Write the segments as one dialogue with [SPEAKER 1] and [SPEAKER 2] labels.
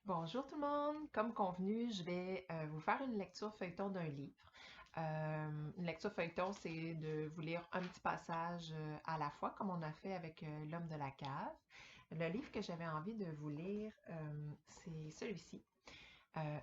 [SPEAKER 1] Bonjour tout le monde! Comme convenu, je vais vous faire une lecture feuilleton d'un livre. Une lecture feuilleton, c'est de vous lire un petit passage à la fois, comme on a fait avec L'homme de la cave. Le livre que j'avais envie de vous lire, c'est celui-ci.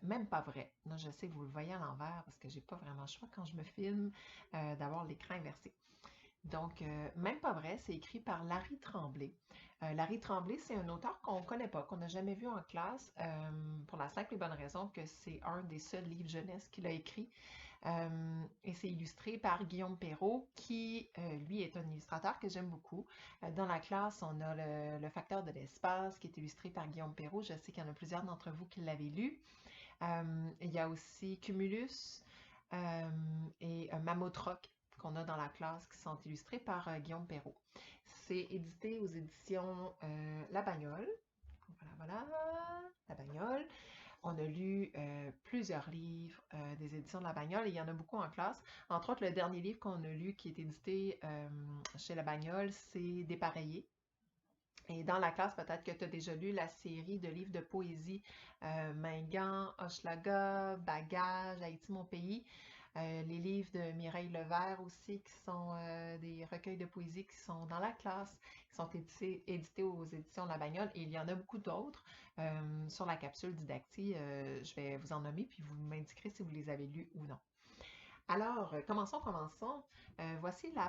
[SPEAKER 1] Même pas vrai. Là, je sais que vous le voyez à l'envers parce que j'ai pas vraiment le choix quand je me filme d'avoir l'écran inversé. Donc, même pas vrai, c'est écrit par Larry Tremblay. Larry Tremblay, c'est un auteur qu'on ne connaît pas, qu'on n'a jamais vu en classe, pour la simple et bonne raison que c'est un des seuls livres jeunesse qu'il a écrit. Et c'est illustré par Guillaume Perrault, qui, lui, est un illustrateur que j'aime beaucoup. Dans la classe, on a le facteur de l'espace qui est illustré par Guillaume Perrault. Je sais qu'il y en a plusieurs d'entre vous qui l'avez lu. Il y a aussi Cumulus et Mammouth Rock qu'on a dans la classe qui sont illustrés par Guillaume Perrault. C'est édité aux éditions La Bagnole. Voilà, voilà, La Bagnole. On a lu plusieurs livres des éditions de La Bagnole et il y en a beaucoup en classe. Entre autres, le dernier livre qu'on a lu qui est édité chez La Bagnole, c'est Dépareillé. Et dans la classe, peut-être que tu as déjà lu la série de livres de poésie Mingan, Hochelaga, Bagage, Haïti, mon pays. Les livres de Mireille Levert aussi, qui sont des recueils de poésie qui sont dans la classe, qui sont édités aux éditions La Bagnole. Et il y en a beaucoup d'autres sur la capsule didactique. Je vais vous en nommer, puis vous m'indiquerez si vous les avez lus ou non. Alors, commençons. Voici la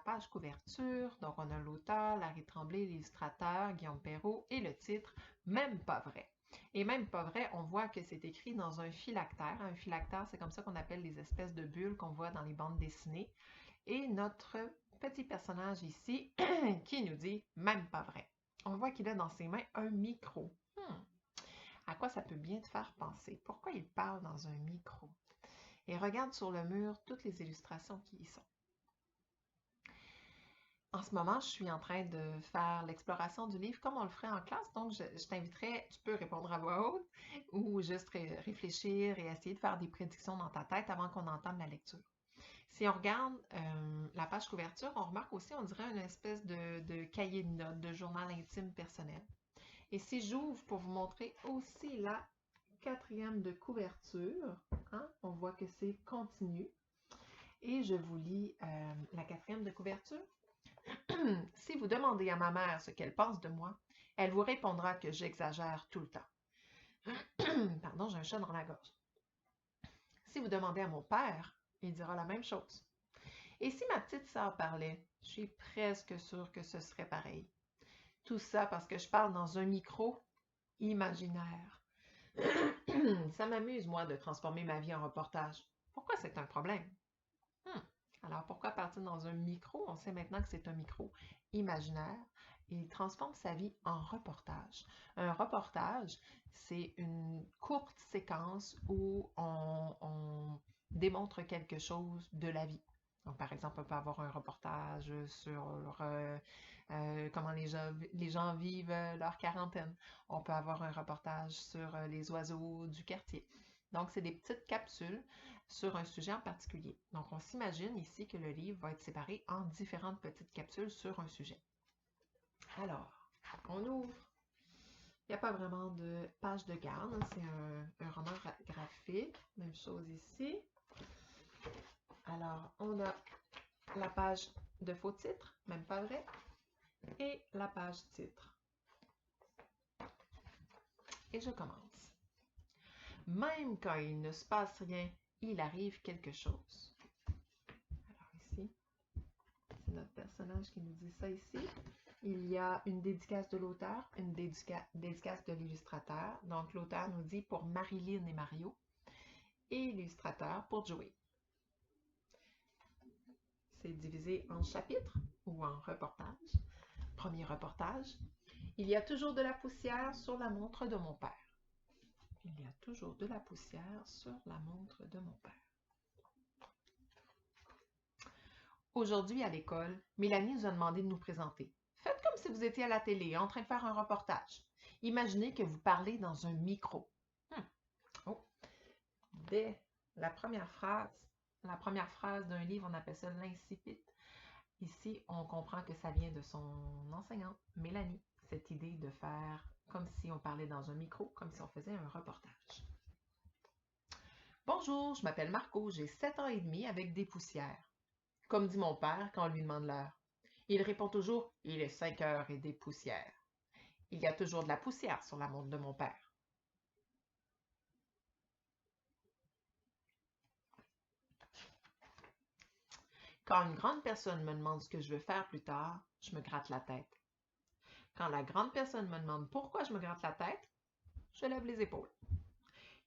[SPEAKER 1] page couverture. Donc, on a l'auteur, Larry Tremblay, l'illustrateur, Guillaume Perrault, et le titre, Même pas vrai. Et même pas vrai, on voit que c'est écrit dans un phylactère. Un phylactère, c'est comme ça qu'on appelle les espèces de bulles qu'on voit dans les bandes dessinées. Et notre petit personnage ici qui nous dit, Même pas vrai. On voit qu'il a dans ses mains un micro. À quoi ça peut bien te faire penser? Pourquoi il parle dans un micro? Et regarde sur le mur toutes les illustrations qui y sont. En ce moment, je suis en train de faire l'exploration du livre comme on le ferait en classe, donc je t'inviterais, tu peux répondre à voix haute ou juste réfléchir et essayer de faire des prédictions dans ta tête avant qu'on entame la lecture. Si on regarde la page couverture, on remarque aussi, on dirait une espèce de cahier de notes, de journal intime personnel. Et si j'ouvre pour vous montrer aussi la quatrième de couverture, hein, on voit que c'est continu. Et je vous lis la quatrième de couverture. Si vous demandez à ma mère ce qu'elle pense de moi, elle vous répondra que j'exagère tout le temps. Pardon, j'ai un chat dans la gorge. Si vous demandez à mon père, il dira la même chose. Et si ma petite sœur parlait, je suis presque sûre que ce serait pareil. Tout ça parce que je parle dans un micro imaginaire. Ça m'amuse, moi, de transformer ma vie en reportage. Pourquoi c'est un problème? Hmm. Alors, pourquoi partir dans un micro? On sait maintenant que c'est un micro imaginaire et il transforme sa vie en reportage. Un reportage, c'est une courte séquence où on démontre quelque chose de la vie. Donc, par exemple, on peut avoir un reportage sur comment les gens vivent leur quarantaine. On peut avoir un reportage sur les oiseaux du quartier. Donc, c'est des petites capsules sur un sujet en particulier. Donc, on s'imagine ici que le livre va être séparé en différentes petites capsules sur un sujet. Alors, on ouvre. Il n'y a pas vraiment de page de garde, c'est un roman graphique. Même chose ici. Alors, on a la page de faux titre, même pas vrai, et la page titre. Et je commence. Même quand il ne se passe rien, il arrive quelque chose. Alors ici, c'est notre personnage qui nous dit ça ici. Il y a une dédicace de l'auteur, une dédicace de l'illustrateur. Donc l'auteur nous dit pour Marilyn et Mario et l'illustrateur pour Joey. C'est divisé en chapitres ou en reportages. Premier reportage. Il y a toujours de la poussière sur la montre de mon père. Il y a toujours de la poussière sur la montre de mon père. Aujourd'hui à l'école, Mélanie nous a demandé de nous présenter. Faites comme si vous étiez à la télé en train de faire un reportage. Imaginez que vous parlez dans un micro. Oh. Dès la première phrase d'un livre, on appelle ça l'incipit. Ici, on comprend que ça vient de son enseignante, Mélanie, cette idée de faire comme si on parlait dans un micro, comme si on faisait un reportage. Bonjour, je m'appelle Marco, j'ai 7 ans et demi avec des poussières. Comme dit mon père quand on lui demande l'heure. Il répond toujours « Il est 5 heures et des poussières ». Il y a toujours de la poussière sur la montre de mon père. Quand une grande personne me demande ce que je veux faire plus tard, je me gratte la tête. Quand la grande personne me demande pourquoi je me gratte la tête, je lève les épaules.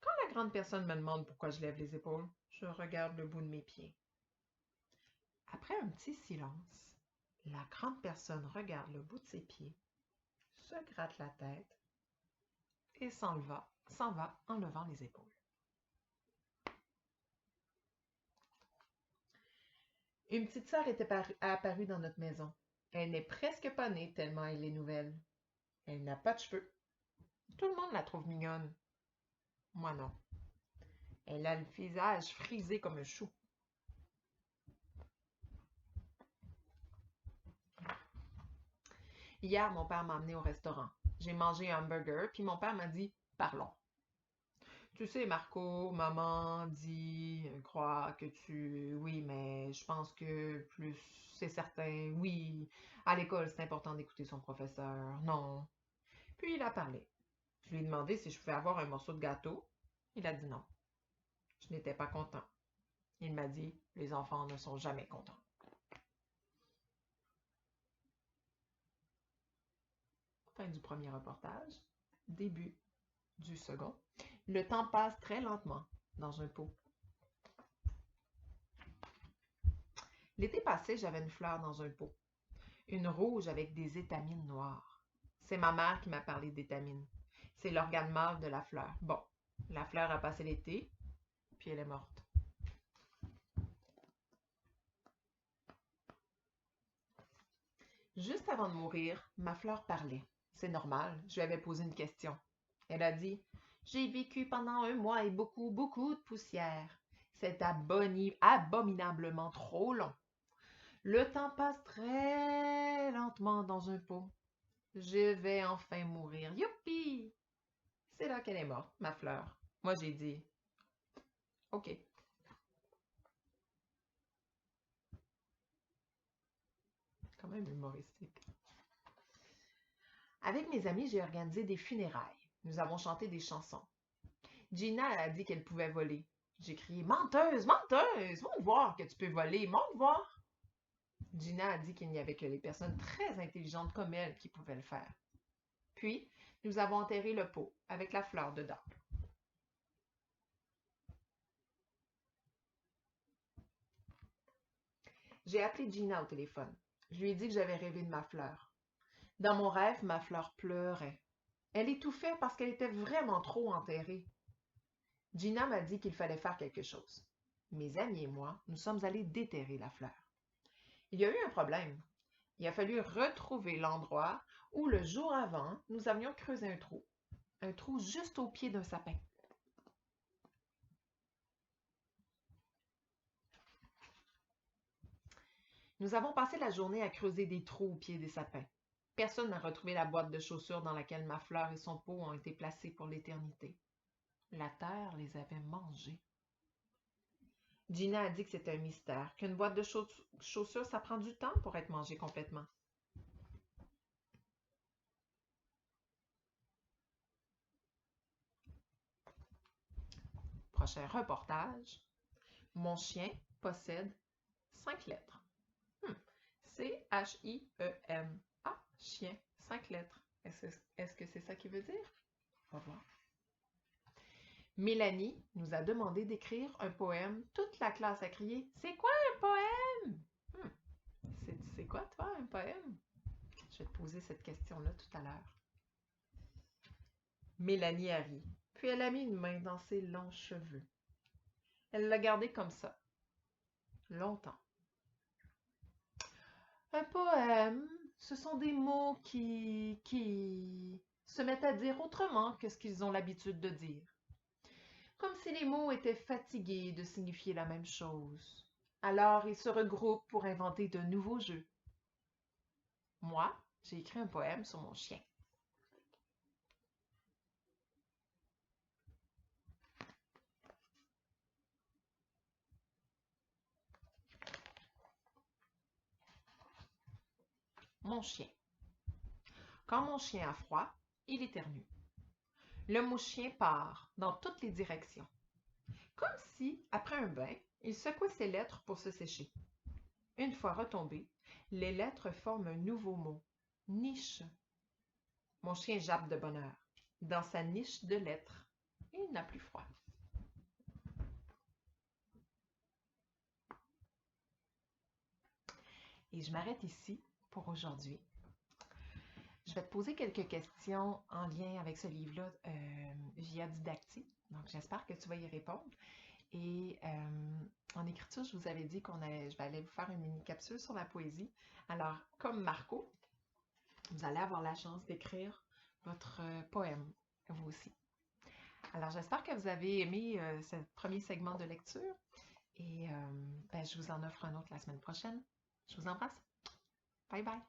[SPEAKER 1] Quand la grande personne me demande pourquoi je lève les épaules, je regarde le bout de mes pieds. Après un petit silence, la grande personne regarde le bout de ses pieds, se gratte la tête et s'en va en levant les épaules. Une petite sœur était apparue dans notre maison. Elle n'est presque pas née tellement elle est nouvelle. Elle n'a pas de cheveux. Tout le monde la trouve mignonne. Moi non. Elle a le visage frisé comme un chou. Hier, mon père m'a emmené au restaurant. J'ai mangé un hamburger, puis mon père m'a dit « Parlons ». Tu sais, Marco, maman dit, croit que tu... Oui, mais je pense que plus, c'est certain. Oui, à l'école, c'est important d'écouter son professeur. Non. Puis il a parlé. Je lui ai demandé si je pouvais avoir un morceau de gâteau. Il a dit non. Je n'étais pas content. Il m'a dit, les enfants ne sont jamais contents. Fin du premier reportage. Début du second. Le temps passe très lentement dans un pot. L'été passé, j'avais une fleur dans un pot. Une rouge avec des étamines noires. C'est ma mère qui m'a parlé d'étamines. C'est l'organe mâle de la fleur. Bon, la fleur a passé l'été, puis elle est morte. Juste avant de mourir, ma fleur parlait. C'est normal, je lui avais posé une question. Elle a dit « J'ai vécu pendant un mois et beaucoup, beaucoup de poussière. C'est abominablement trop long. Le temps passe très lentement dans un pot. Je vais enfin mourir. Youpi! » C'est là qu'elle est morte, ma fleur. Moi, j'ai dit « OK. » Quand même humoristique. Avec mes amis, j'ai organisé des funérailles. Nous avons chanté des chansons. Gina a dit qu'elle pouvait voler. J'ai crié « Menteuse, menteuse! Montre voir que tu peux voler, montre voir! » Gina a dit qu'il n'y avait que les personnes très intelligentes comme elle qui pouvaient le faire. Puis, nous avons enterré le pot avec la fleur dedans. J'ai appelé Gina au téléphone. Je lui ai dit que j'avais rêvé de ma fleur. Dans mon rêve, ma fleur pleurait. Elle étouffait parce qu'elle était vraiment trop enterrée. Gina m'a dit qu'il fallait faire quelque chose. Mes amis et moi, nous sommes allés déterrer la fleur. Il y a eu un problème. Il a fallu retrouver l'endroit où le jour avant, nous avions creusé un trou juste au pied d'un sapin. Nous avons passé la journée à creuser des trous au pied des sapins. Personne n'a retrouvé la boîte de chaussures dans laquelle ma fleur et son pot ont été placés pour l'éternité. La terre les avait mangés. Gina a dit que c'était un mystère, qu'une boîte de chaussures, ça prend du temps pour être mangée complètement. Prochain reportage. Mon chien possède 5 lettres. C-H-I-E-N-A, chien, 5 lettres. Est-ce que c'est ça qui veut dire? Au revoir. Mélanie nous a demandé d'écrire un poème. Toute la classe a crié « C'est quoi un poème? C'est quoi, toi, un poème? » Je vais te poser cette question-là tout à l'heure. Mélanie a ri, puis elle a mis une main dans ses longs cheveux. Elle l'a gardé comme ça, longtemps. Un poème, ce sont des mots qui se mettent à dire autrement que ce qu'ils ont l'habitude de dire. Comme si les mots étaient fatigués de signifier la même chose. Alors ils se regroupent pour inventer de nouveaux jeux. Moi, j'ai écrit un poème sur mon chien. Mon chien. Quand mon chien a froid, il éternue. Le mouche-chien part dans toutes les directions, comme si, après un bain, il secouait ses lettres pour se sécher. Une fois retombées, les lettres forment un nouveau mot. Niche. Mon chien jappe de bonheur dans sa niche de lettres. Et il n'a plus froid. Et je m'arrête ici pour aujourd'hui. Je vais te poser quelques questions en lien avec ce livre-là via Didacti. Donc, j'espère que tu vas y répondre. Et en écriture, je vous avais dit je vais aller vous faire une mini-capsule sur la poésie. Alors, comme Marco, vous allez avoir la chance d'écrire votre poème, vous aussi. Alors, j'espère que vous avez aimé ce premier segment de lecture et je vous en offre un autre la semaine prochaine. Je vous embrasse. Bye bye.